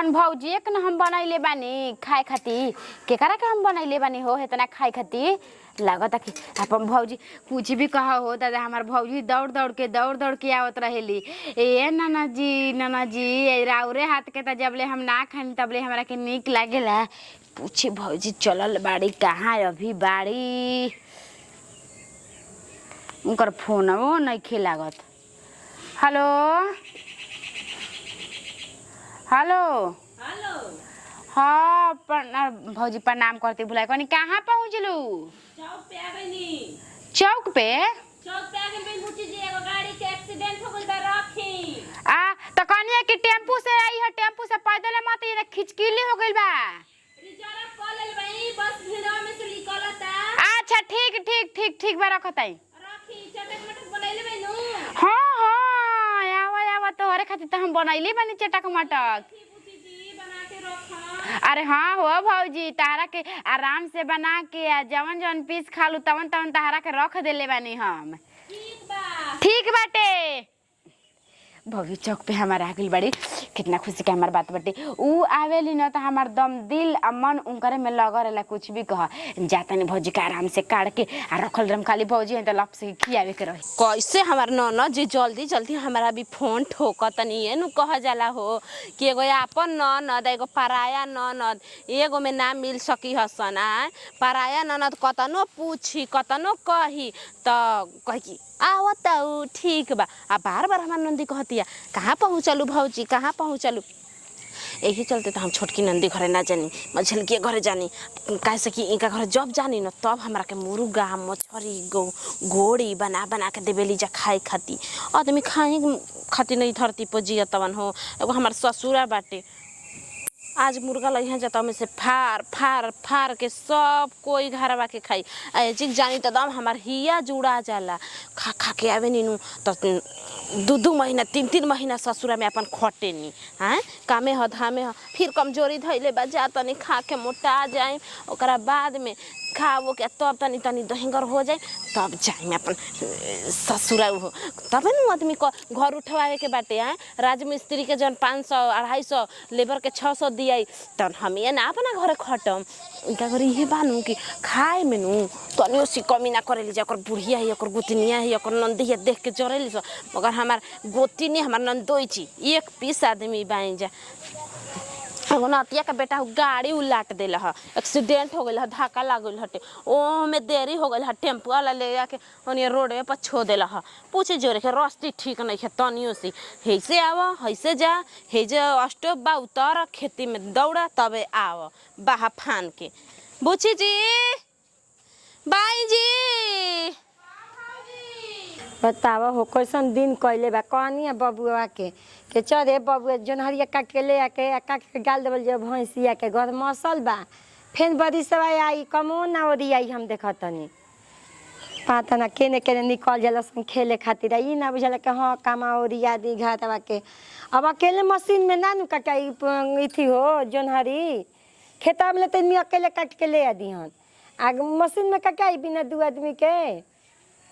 अपन भौजी एक न हम बनैले बानी खाए खाती केकरा के हम बनैले बानी हो इतना खाए खाती लागत कि अपन भौजी कुछ भी कहा हो दादा हमार भौजी दौड़ के आवत रहेली ए नाना जी राउरे हाथ के त जबले हम ना खानी तबले हमरा के नीक लागेला पूछे भौजी चलल बाड़ी कहाँ अभी बाड़ी उनकर फोनवो नहीं लागत। हेलो हेलो हेलो हाँ भौजी प्रणाम करते भुला कनी कहाँ पहुँचलू? चौक पे आ गईनी। चौक पे आ गई मुची जी एगो गाड़ी के एक्सीडेंट हो गइल बा रखी। तो कनिया कि टेम्पू से आई है टेम्पू से पैदल मत ये खिचकीली हो गइल बा। रिजर्व कॉल ले भाई बस भीड़वा में से निकलता। अच्छा ठीक बा रखताई रखी चटक मटक बनैले बैनु। हाँ आवा तोहरे खातिर त हम बनैली बानी चटक मटक। मुची जी बना के रख। अरे हाँ हो भौजी तारा के आराम से बना के जवन पीस खालू तवन तारा के रख देले बानी हम। ठीक बाटे भौजी चौक पे हमारा आगिल बड़ी कितना खुशी के हमार बात बाटे ऊ आवेली न त हमार दम दिल मन उनकरे में लग रहेला कुछ भी कह जाता नहीं भौजी के आराम से काट के रखल रम खाली भौजी है त लप से खियावे के रही कैसे हमार ननद जी जल्दी हमारा भी फोन ठोकतनी है नु कह जाला हो कि एगो अपन ननद एगो पराया ननद एगो में ना मिल सकी हसन पराया ननद कतनो पूछी कतनो कही त कही आवत ठीक बा आ बार हमार नंदी कहतिया कहाँ पहुँचलू भौजी कहाँ पहुँचलू यही चलते तो हम छोटकी नंदी घरे ना जानी मझलकी घरे जानी कैसे कि इनका घर जब जानी न तब हमरा के मुर्गा मछरी घोड़ी बना के देवेली जा खाए खाती आदमी खाए खाती नहीं धरती पर जिया तवन हो एगो हमार ससुरा बाटे आज मुर्गा लइहा जाता में से फार के सब कोई घरवा के खाई चिक जानी त दम हमार हिया जुड़ा जाला खा के आवे नीनू त 2 महीना 3 महीना ससुरा में अपन खटे नी हैं कामे ह धामे ह फिर कमजोरी धइले बा जा तनी खा के मोटा जाए ओकरा बाद में खाओ के तब तनी दहिंगर हो जाए तब जाए में अपन ससुरा हो तब न आदमी को घर उठवावे के बाटे हैं राजमिस्त्री के जन 500 250 लेबर के 600 दियाई तन हम ये ना अपना घरे खटम इनका घर ये बानू कि खाए में नु तनियो सी कमी ना करेली जा ओकर बुढ़िया है ओकर गोतनिया है ओकर नंदी है देख के जरेली सो मगर हमार गोतनी हमार नंदोई छी एक पीस आदमी बाई जा एगो नतिया का बेटा गाड़ी उलाट देला ह एक्सीडेंट हो गइल ह धक्का लागल हटे ओ में देरी हो गइल ह टेम्पो वाला ले जाके ओनी रोड पे छो देला ह पूछे जोरे के रास्ते ठीक नहीं है तनियो से हेसे आवा हेसे जा हेजे स्टॉप बा उतर खेती में दौड़ा तबे आव बाहा फान के बुची जी बाई जी बतावा हो कैसन दिन कैले बा कहनी बबुआ के चरे बबुआ जोनहरिया काट के ले आके काट के गाल देवल जो भैंसिया के घर मसल बा फेन बड़ी सवाई आई कमो ना ओरी आई हम देखतनी पता ना केने निकल जाला सन खेले खातिर ई ना बुझला के हाँ कामा ओरी आदि घाटवा के अब अकेले मशीन में ना नु कटाई इथी हो जोनहरी खेता में लेते मी अकेले काट के ले आदी हन आग मशीन में कटाई बिना 2 आदमी के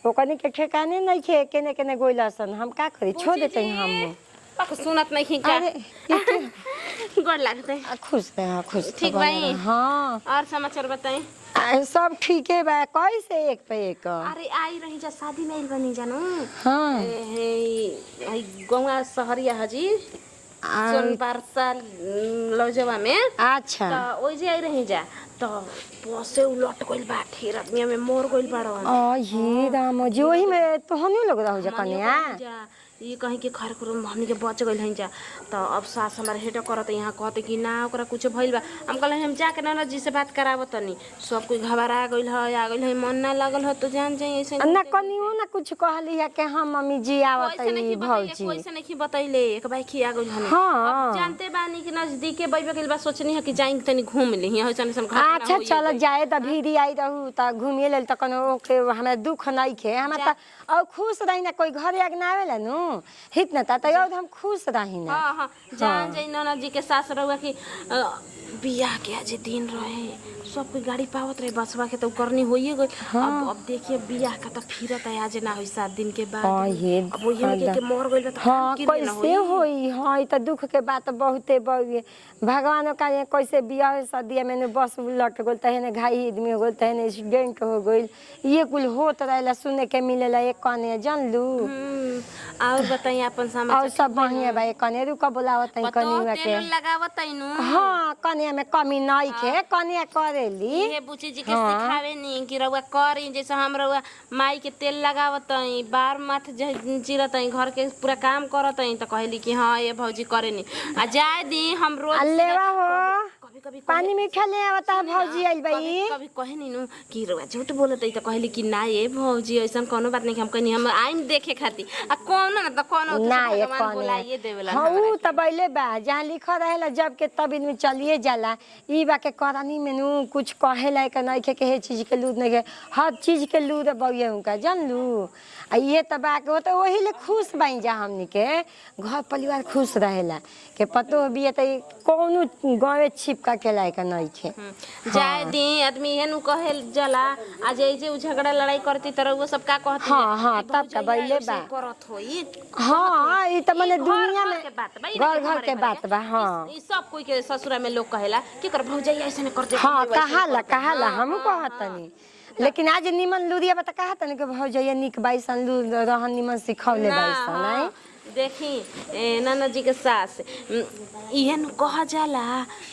ओकनी के ठेकाने नहीं खे केने गोइलसन हम का करी छोड़ देते हम पक सुनत नहीं क्या गोड़ लागते खुश खुश ठीक भाई हां और समाचार बताएं सब ठीक है बा कैसे एक पे एक अरे आई रही जा शादी में बनी जानो हां आई गौवा शहरिया हजी सोन पारसा लौजवा में अच्छा तो ओइ जे आई रही जा तो पोसे उलट गइल बा ठेर आदमी में मोर गइल बाड़न ये राम जी ओही में तो हनी लोग रहू जा कन्या ये कहीं के घर को हमनी के बच गइल हई जा तो अब सास हमारे हेड करत यहाँ कहते कि ना ओकरा कुछ भइल बा हम कहले हम जाके ननद जी से बात करावत तनी सब कोई घबरा गइल है आ गइल है मन ना लागल है तो जान जाई ऐसे ना कनियो ना कुछ कहली है के हम मम्मी जी आवत है भौजी कैसे नहीं बतैले एक बार खिया गइल हनी हां जानते बानी कि नजदीके बैबे गइल बा सोचनी है कि जाई तनी घूम ली है ऐसन ऐसन घर अच्छा चल जाए त भीड़ी आई रहू त घूमिए लेल त कनो के हमरा दुख नहीं खे हमरा त और खुश रही ना कोई घरे आगना आवेला नु हित ना त यो हम खुश रही ना हां जान जाई ननद जी के सास रहुआ कि बियाह के आज दिन रहे सब कोई गाड़ी पावत रहे बसवा के तो करनी होइए गई। अब देखिए बियाह का तो फिरत है आज ना होई 7 दिन के बाद। हाँ ये अब वही में के मर गइल बा तो हाँ किने ना कैसे होई। हाँ ये तो दुख के बात बहुते बउए भगवान का ये कैसे बियाह शादी मैंने बस लट गइल तहने घाई आदमी हो गइल तहने एक्सीडेंट हो गइल ये कुल होत रहेला सुने के मिलेला एक कने जानलू। और बताइए अपन समाचार और सब बढ़िया बा कने रुका बोलावत है कनिया के तेल लगावत तैनु। हाँ कनिया में कमी नहीं खे कनिया करेली ये बुची जी के सिखावे नहीं कि रउआ करी जैसे हम रउआ माई के तेल लगावत हई बार माथ चिरत हई घर के पूरा काम करत हई तो कहली कि हाँ ये भौजी करे नहीं आ जाए दी हम रोज लेवा हो कभी कभी पानी में खेले आवता है भौजी आई बई कभी कहे नहीं नु कि रउआ झूठ बोलत हई तो कहली कि ना ये भौजी ऐसा कोनो बात नहीं हम कहनी हम आइन देखे खाती आ कोनो ना तो कोनो ना ये भगवान बुलाइए देवेला हाँ ऊ तो बैले बा जहाँ लिखल रहेला जब के तब इनमें चलिए जाला ई बा के करनी में नु कुछ कहे लायक नहीं के हे चीज के लूद नहीं के हर चीज के लूद बउए उनका जानलू आ ये तो बा के तो वही ले खुश बाई जा हमनी के घर परिवार खुश रहेला के पतो भी तो कोनो गाँव छिपका के लायक नहीं थे जाए दी आदमी हेनु कहे जला आज ऐसे झगड़ा लड़ाई करती तरह वो सब का कहती हाँ हाँ तब का बैले बा करत होई। हाँ ये तो मने दुनिया में के बात बा, घर घर के बात बा। हाँ ई सब कोई के ससुरा में लोग कहेला कि कर भौजाई ऐसे न करते हाँ कहाला हम कहतनी लेकिन आज निमन लूरिया बता कहतनी के भौजैया निक बाईसन लू रहन निमन सिखौले बाईसन नहीं देखी नाना जी के सास इहे न कहा जाला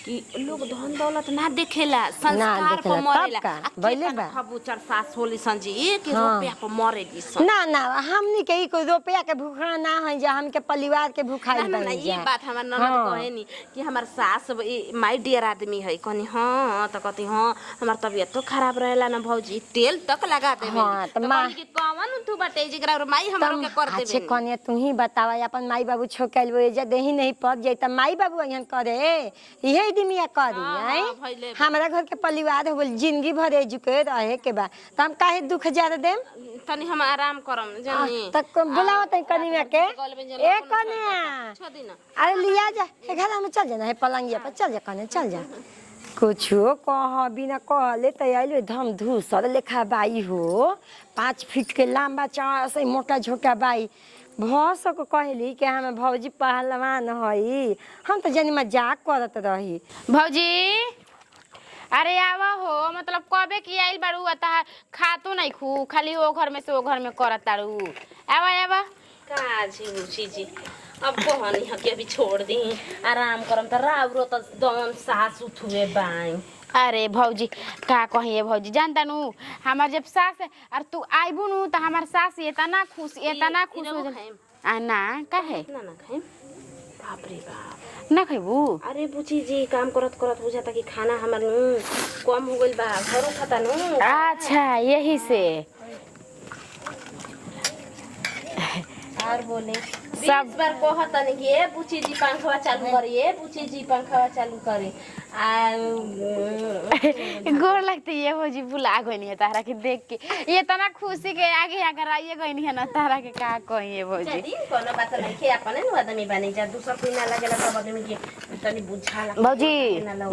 कि लोग धन दौलत ना देखेला संस्कार पर मरेला बैले बा खबूचर सास होली संजी कि रुपया पर मरेली सन ना ना हमनी के कोई रुपया के भूखा ना है जा हमके परिवार के भूखाई ना बन ये बात हमर ननद कहे नी कि हमर सास माई डियर आदमी है कहनी हां त कहती हां हमर तबीयत तो खराब रहेला ना भौजी तेल तक लगा देबे हाँ, तो माई के कवन तू बटे जिकरा माई हमरो के कर देबे अच्छे कने तू ही बतावा अपन माई बाबू छोकल वो जे देही नहीं पद जाई त माई बाबू यहन करे इहे दिमिया करी आई हमरा घर के परिवार हो गेल जिंदगी भर एजुके रहे के बा त हम काहे दुख ज्यादा देम तनी हम आराम करम जानी तक बुलाओ तई कनिया के ए कनिया अरे लिया जा ए घर में चल जाना है पलंगिया पर चल जा कने चल जा कुछो कह बिना कहले त आइलो धम धूसर लेखा बाई हो 5 फीट के लंबा चौड़ा से मोटा झोटा बाई भौस को कहली कि हम भौजी पहलवान हई हम तो जानी मजाक करत रही भौजी अरे आवा हो मतलब कबे की आइल बारू अता खातो नहीं खू खाली वो घर में से वो घर में करत तारू आवा आवा का जी जी अब कहनी ह के अभी छोड़ दी आराम करम त रावरो त दम सास उठुए बाई। अरे भौजी का कहिए भौजी जानता नु हमार जब सास और तू आइबू नु त हमार सास इतना खुश हो आ ना काहे ना ना खाइम बाप रे बाप ना खइबू अरे बुची जी काम करत करत बुझाता कि खाना हमर कम हो गइल बा घरो खाता नु अच्छा यही से और बोले सब बार कहता नहीं कि ए बुची जी पंखा चालू करी ए बुची जी पंखा चालू करी आ गोर लगते ये भौजी बुला गई नहीं है तारा के देख के ये तना खुशी के आगे अगर आइए गई नहीं है ना तारा के का कहिए भौजी जदी कोनो बात नहीं खे अपने नु आदमी बनी जा दूसरा कोई ना लगेला सब आदमी के तनी बुझाला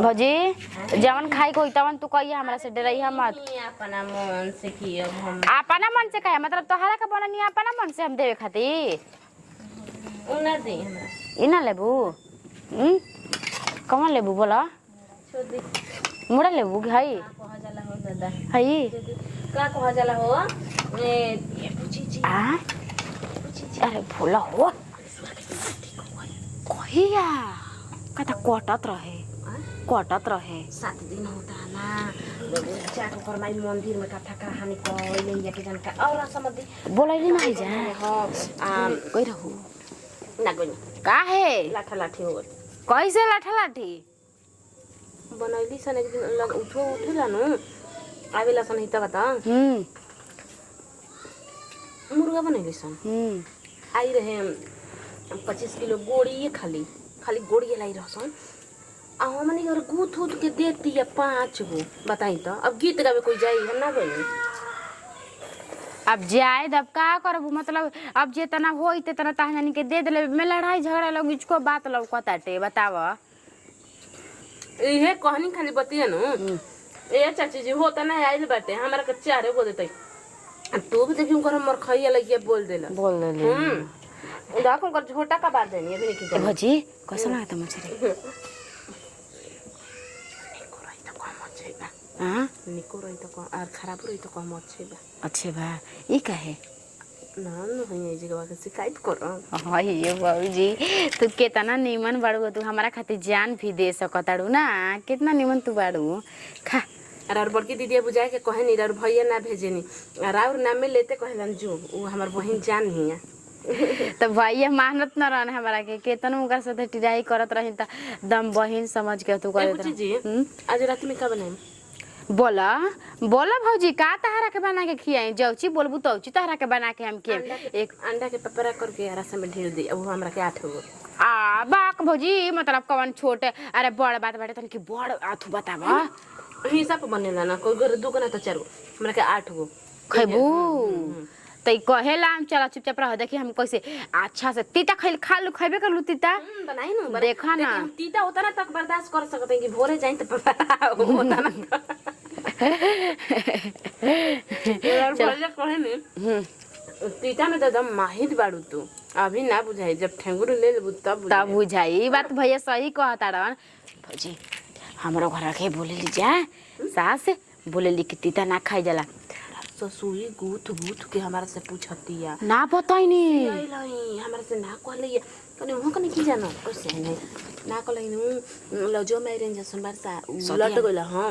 भौजी जवन खाई कोई तवन तू कहिए हमरा से डरई मत अपना मन से किए हम अपना मन से कहे मतलब तोहरा के बननी अपना मन से हम देवे खातिर उना दे हमरा इना लेबू कौन लेबू बोला छोड़ दे मुड़ा लेबू हई कहा जाला हो दादा हई का कहा जाला हो ये बुची जी आ अरे भोला हो कहिया कता कटत रहे 7 दिन होता ना जाकर परमाई मंदिर में कथा कहानी कहले या के जानका और समझ बोलैली नहीं जा हां कोई रहू ना गनी काहे लाठा लाठी हो गई कैसे लाठा लाठी बनैली सन एक दिन लग उठेला नु आवेला सन हित बता मुर्गा बनैली सन आई रहे 25 किलो गोड़ी खाली गोड़ी लाई रहसन आ हमनी घर गूथ उठ के देती है 5 गो बताई तो अब गीत गावे कोई जाई हम ना गई अब जाए अब का करबू मतलब अब जितना होई तेतना तहनी के दे देले में लड़ाई झगड़ा लोग इसको बात लौकताटे बताव इहे कहनी खाली बतिया नु ए चाची जी होता ना आइल बाटे हमरा के चारे को देतई तू भी देखियो कर मर खइया लगिया बोल देला बोल ले देखो कर झोटा का बात नहीं अभी नहीं भौजी कैसा लागता मछली निको रही तो कम अच्छे बा हां निको रही तो कम और खराब रही तो कम अच्छे बा अच्छे बा ई काहे ना नहीं ये जगह के शिकायत करो हां ये भौजी तू केतना निमन बाड़ू तू हमारा खातिर जान भी दे सकताड़ू ना कितना निमन तू बाड़ू खा और बड़की दीदी बुझाए के कहे नहीं और भैया ना भेजेनी और नाम में लेते कहलन जो वो हमार बहन जान ही है तो भैया मानत न रहन हमरा के केतन ओकर साथे टिराई करत रही त दम बहिन समझ के तू करत बुची जी आज रात में का बनाए बोला बोला भौजी का तहरा के बना के खियाई जौची बोलबू तौची तहरा के बना के हम के एक अंडा के पपरा करके रसा में ढेर दे अब हमरा के 8 गो आ बाक भौजी मतलब कवन छोटे अरे बड़ बात बाटे तन की बड़ आथु बतावा हिसाब बनेला ना कोई घर 2 गो ना तो 4 गो हमरा के 8 गो खैबू तई कहेला हम चला चुपचाप रह देखी हम कैसे अच्छा से तीता खा लू खैबे कर लू तीता बनाई ना देखा ना हम तीता होता ना तक बर्दाश्त कर सकते हैं कि भोरे जाए तो होता ना चल कहे ने तीता में तो एकदम माहिर बाड़ू तू अभी ना बुझाई जब ठेंगुर ले लेबू तब बुझाई ई बात भैया सही कहता रहन भौजी हमरो घर के बोले ली जा सास बोले ली कि तीता ना खाई जाला ससुई गुथ गुथ के हमारा से पूछतिया ना बताई नी लाई हमारा से ना कहले कने वहां कने की जानो कैसे नहीं ना कहले नु लजो में रेंज संबार सा उलट गइला हां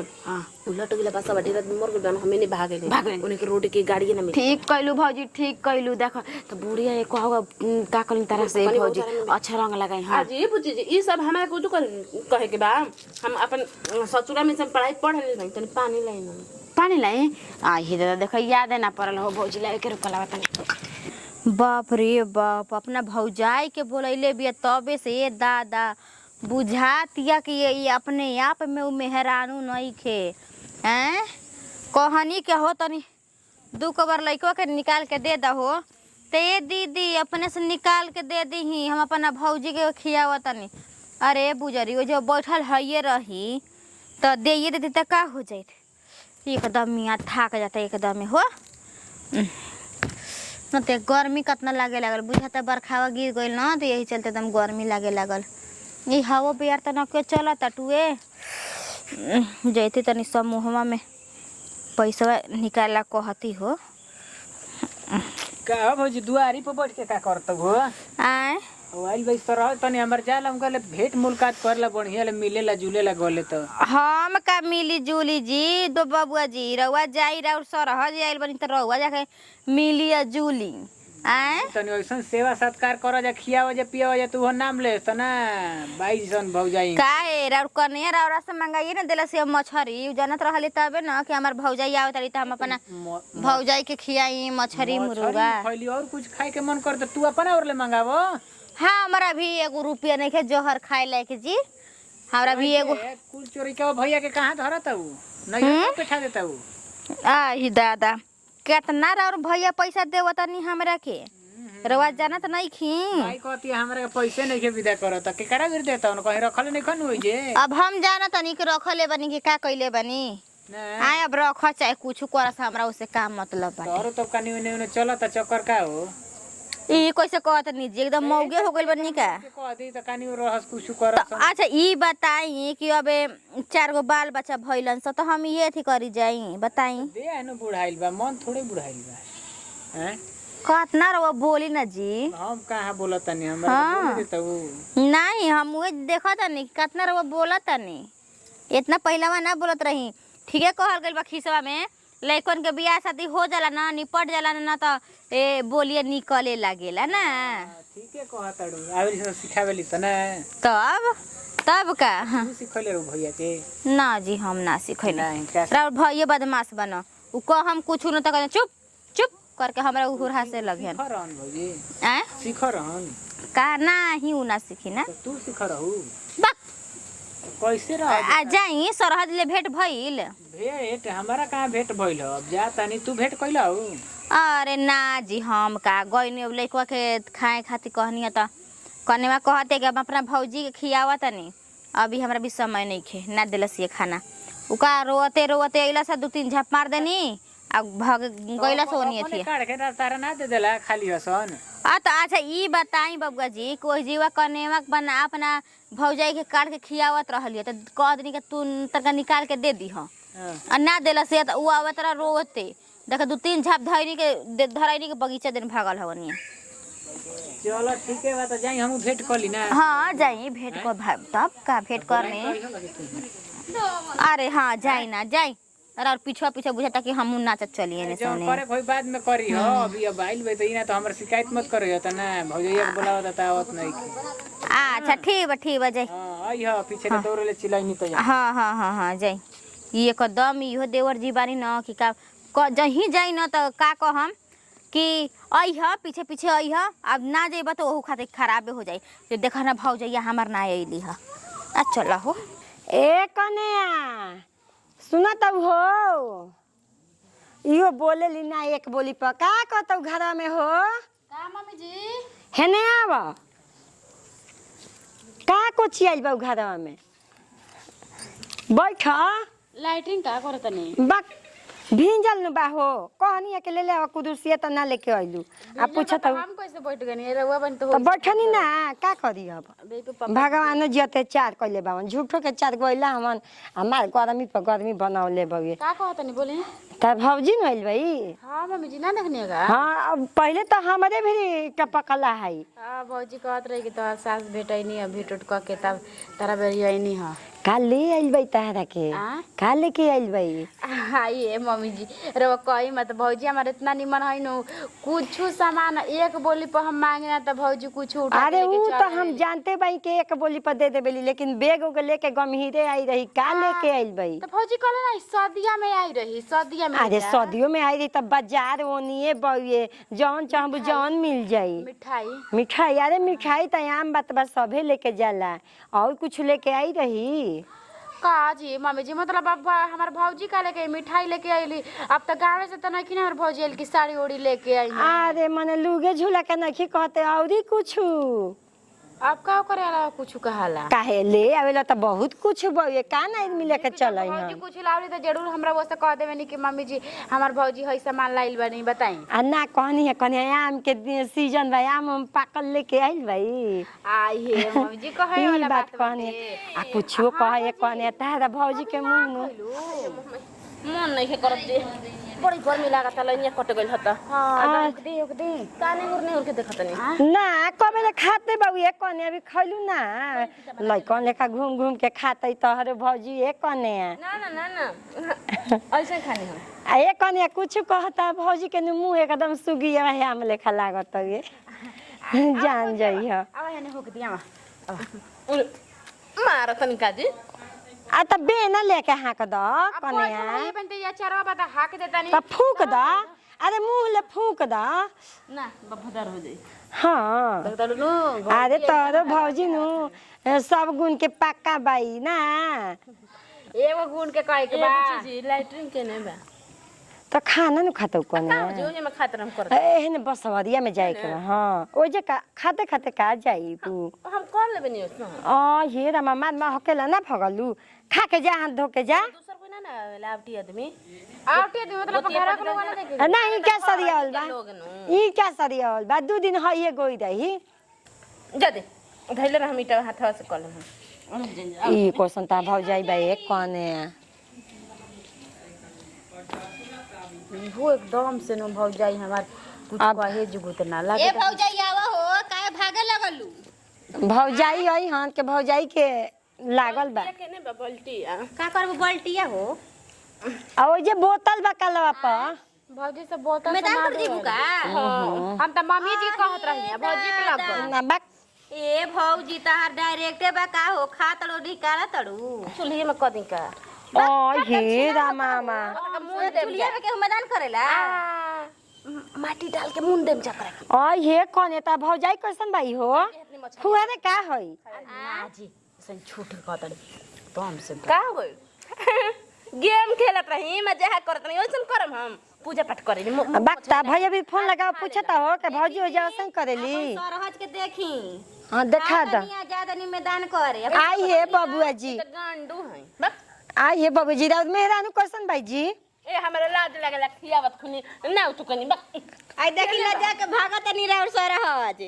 उलट गइला बस बाटी रात मर गइल हमें नहीं भागे उन्हीं के रोड के गाड़ी ना मिली ठीक कइलू भौजी ठीक कइलू देख तो बुढ़िया एक कहवा का कलिन तरह से भौजी अच्छा रंग लगाई हां जी बुझी जी ई सब हमरा कुछ कहे के बा हम अपन ससुरा में सब पढ़ाई पढ़ ले भाई तनी पानी लाइन पानी लाई आ ही दादा देखो याद है ना पड़ल हो भौजी लाई के रुकला तनी बाप रे बाप अपना भौजाई के बोलैले बिया तबे से ये दादा बुझातिया कि ये अपने आप में उ मेहरानू नहीं खे हैं कहनी के हो तनी 2 कबर लइकवा के निकाल के दे दहो ते दीदी अपने से निकाल के दे दी हम अपना भौजी के खियावा तनी अरे बुजरी वो जो बैठल हइये रही तो दे देती तो का हो जाए एकदम मियाँ थाक जाता एकदम में हो न ते गर्मी कितना लागे लागल बुझाता बरखावा गिर गइल न तो यही चलते एकदम गर्मी लागे लागल ये हवा बिहार त न के चलता टुए जैते तनी समूहवा में पैसा निकाला कहती हो का भौजी दुआरी पर बैठ के का करत हो आए आइल भाई सरह तनी हमर जाला हम कहले भेंट मुलाकात करला बढ़िया ले मिलेला जुलेला गले तो हम का मिली जुली जी दो बबुआ जी रउआ जाई राउर सरह जाइल बनी त रउआ जाके मिली आ जुली आए तनी ऐसन सेवा सत्कार कर जा खियाव जा पियाव जा तू हो नाम ले त ना बाई जन भौजाई काहे राउर कन्या राउरा से मंगाइए ना देला से मछरी जानत रहली तबे न कि हमर भौजाई आवत रही त हम अपना भौजाई के खियाई मछरी मुर्गा खइली और कुछ खाए के मन कर त तू अपना और ले मंगावो हाँ हमारा भी एगो रुपया नहीं के जोहर खाए लायक जी हमारा भी एगो कुल चोरी के भैया के कहां धरत हूं नहीं बैठा देता हूं आ ही दादा कितना और भैया पैसा देवतनी हमरा के रवा जानत नहीं खी भाई कहती हमरा के पैसे नहीं के विदा करत के करा गिर देता उन कहीं रखल नहीं खन होई जे अब हम जानत नहीं कि रखले बनी कि का कइले बनी आए अब रख चाहे कुछ करस हमरा उसे का मतलब बा और तो कनी ने चलत चक्कर का हो ई कैसे कहत नहीं जी एकदम मौगे हो गइल बनी का कह दी त कनी रहस कुछ करत अच्छा ई बताई कि अबे 4 गो बाल बच्चा भइलन स तो हम ये थी करी जाई बताई दे न बुढ़ाइल बा मन थोड़े बुढ़ाइल बा हैं कितना रवा बोली ना जी हम कहां बोलत तनी हमरा बोल देता हूं नहीं हम वो देखत नहीं कितना रवा बोलत नहीं इतना पहलवा ना बोलत रही ठीक है कहल गइल बा खिसवा में लइकन के बियाह शादी हो जाला ना निपट जाला ना तो ए बोलिए निकले लागेला ना ठीक है कहत अड़ू आवेली से सिखावेली त ना तब का तू सिखले रो भैया के ना जी हम ना सिखैले नहीं क्या राउर भैया बदमाश बनो उ को हम कुछ न त चुप चुप करके हमरा उहुरा से लगियन सिखरन भौजी हैं सिखरन का ना ही उ ना सीखी ना तू सिखरहु बक कैसे रह आ जाई सरहद ले भेंट भइल भेंट हमरा कहां भेंट भइल अब जा तनी तू भेंट कइला हो अरे ना जी हम का गइनी लइकवा के खाए खातिर कहनी त कनेवा कहते कि हम अपना भौजी के खियावा तनी अभी हमरा भी समय नहीं खे ना दिलस ये खाना उका रोते रोते अइला से 2-3 झप मार देनी आ भाग गइला सोनी थी काट के तारा ना दे देला खाली हसन। आ तो अच्छा ई बताई बबुआ जी कोई जीवा कनेवा बना अपना भौजाई के काट के खियावत रहलिए तो कह दनी के तू तनका निकाल के दे दी ह आ ना देला से तो उ आवत रहा रोते देख 2-3 झप धरैनी के बगीचा दिन भागल हवनी। चलो ठीक है बा तो जाई हम भेंट कर ली ना। हाँ जाई भेंट कर तब का भेंट करने। अरे हाँ जाई ना जाई अरे और पीछा पीछा बुझाता कि हम नाचत चलिए ने जो सोने करे कोई बाद में करी हो अभी अब आइल बे तो इना तो हमर शिकायत मत करियो त ना भौजैया के बुलावत त आवत नहीं की। अच्छा ठीक बा जाई। हां आई हो पीछे के दौड़ले चिल्लाई नहीं तो जा। हाँ जाई ये एकदम इहो देवर जी बानी न कि का जहीं जाई न तो का कहम कि अइह पीछे पीछे अइह अब ना जेबा तो ओहू खातिर खराबे हो जाई तो देखा ना भौजैया हमर ना अइली ह आ चला हो ए कन्या सुना तब हो इहो बोले ली ना एक बोली पर का कहतौ घर में हो का मम्मी जी हेने आव का कोची आइल बा घर में बैठ लाइटिंग का करतनी बक भिंजल न बा हो कहनी के ले ले कुदुसिया त ना लेके आइलू आ पूछत हम कैसे बैठ गनी रउआ बन तो तो बैठनी ना का करी अब बे पे भगवान जी अत्याचार कैले बावन झूठो के चार गइला हमन हमार गर्मी पर गर्मी बनावले बगे का कहतनी बोले त भौजी न आइल भाई। हां मम्मी जी ना देखनिएगा। हाँ अब पहले तो हमारे भी टपकला है। हां भौजी कहत रही कि तो सास भेटैनी है भेट उठ क के तब तारा बेरी आइनी ह का ले आइल भाई तहरा के का लेके आइल भाई। आइए मम्मी जी रे कही मत भौजी हमारे इतना निमन है नु कुछ सामान एक बोली पर हम मांगे ना तो भौजी कुछ उठा अरे वो तो हम जानते भाई के एक बोली पर दे देबेली लेकिन बैग उग लेके गंभीरे आई रही का लेके आइल भाई। तो भौजी कहले ना सदिया में आई रही सदिया में अरे सदियों में आई रही तब बाजार ओनिए बउए जौन चाहबू जौन मिल जाई मिठाई मिठाई। अरे मिठाई तो आम बात बस सभे लेके जाला और कुछ लेके आई रही का जी मम्मी जी मतलब अब हमार भौजी का लेके मिठाई लेके आइली अब तो गाँव से तो नहीं कि हमार भौजी आइल की साड़ी ओड़ी लेके आई अरे मने लुगे झूला के नहीं कहते औरी कुछ अब का करे वाला कुछ कहाला काहे ले आवेला तो बहुत कुछ बउए का नहीं मिले के चलै भौजी कुछ लावली तो जरूर हमरा वो से कह देवे नी कि मम्मी जी हमार भौजी है सामान लाइल बनी बताई आ ना कहनी है कने आम के सीजन भाई आम हम पाकल लेके आइल भाई। आई हे मम्मी जी कहे ई वाला बात कहनी आ कुछो कहे कहने तारा भौजी के मुंह नु मन नहीं के करत दे बड़ी गर्मी लागत लइनिया कट गइल हत। हां देख दे काने गुरने उर के देखत नहीं ना कबे खाते बउए कने अभी खइलू ना लइकन लेखा घूम घूम के खाते तोहरे भौजी एक कने ना ऐसे खानी हम आ एक कने कुछ कहता भौजी के मुंह एकदम सुगी है हम लेखा लागत है जान जाई है। अब हेने होक दिया मार तनी काजी आ त बेना लेके हाँक द कने ये बनते या चारवा बता हाक देता नहीं त फूक द अरे मुंह ले फूक द ना बफदार हो जाई। हाँ तड़ू नु अरे तोरो भौजी नु सब गुण के पक्का बाई ना एगो गुण के कहे के बा जी लैट्रिन के ने बा तो खाना न खातो कने जो जे में खातिर हम कर एहने बसवरिया में जाए के बा। हाँ ओ जे का खाते खाते का जाई तू हम कर लेबे नहीं उसनो ये रामा मामा हकेला ना भगलू खा के जा हाथ धो के जा दूसर कोई ना लावटी आदमी आउटे दे मतलब घर के लोग ना देखे नहीं क्या सरियाल बा लोग नु ई क्या सरियाल बा 2 दिन है ये गोई रही जा दे धैले रह मीटा हाथ से कर ले ई क्वेश्चन ता भाव जाई बा एक कने वो एकदम से नो भौ जाई हमार कुछ कहे जुगुत ना लागे ए भौजाई आवा हो काहे भागे लगलू भौजाई आई हां के भौजाई के लागल बा के ने बल्टी का करबो बाल्टिया हो आ ओ जे बोतल बा कलवा पर भौजी से बोतल मैदान पर जीबू का हम त मम्मी जी कहत रही है भौजी के लग गई ना बा ए भौजी तहार डायरेक्टे बा का हो खा तड़ो निकाला तड़ू चुल्ही में कदी का ओ हे रामा मा मुंह दे चुलिया में के मैदान करेला माटी डाल के मुंह देम चकरा ओ हे कने ता भौजाई कैसन बाई हो खुआरे का होई ना जी सन छूट कहत रही तो हमसे का हो गइल गेम खेलत रही मजा करत रही ओइसन करम हम पूजा पाठ करे बक्ता भैया भी फोन लगा पूछता हो के भौजी हो जाओ सन करेली सरहज के देखी हां देखा द ज्यादा नहीं मैदान करे आई हे बबुआ जी गांडू है बस आई हे बाबूजी राउत मेहरानू कैसन भाई जी ए हमरा लाज लागला खियावत खुनी ना तू कनी आई देखी लज्जा के भागत नहीं रह सर आज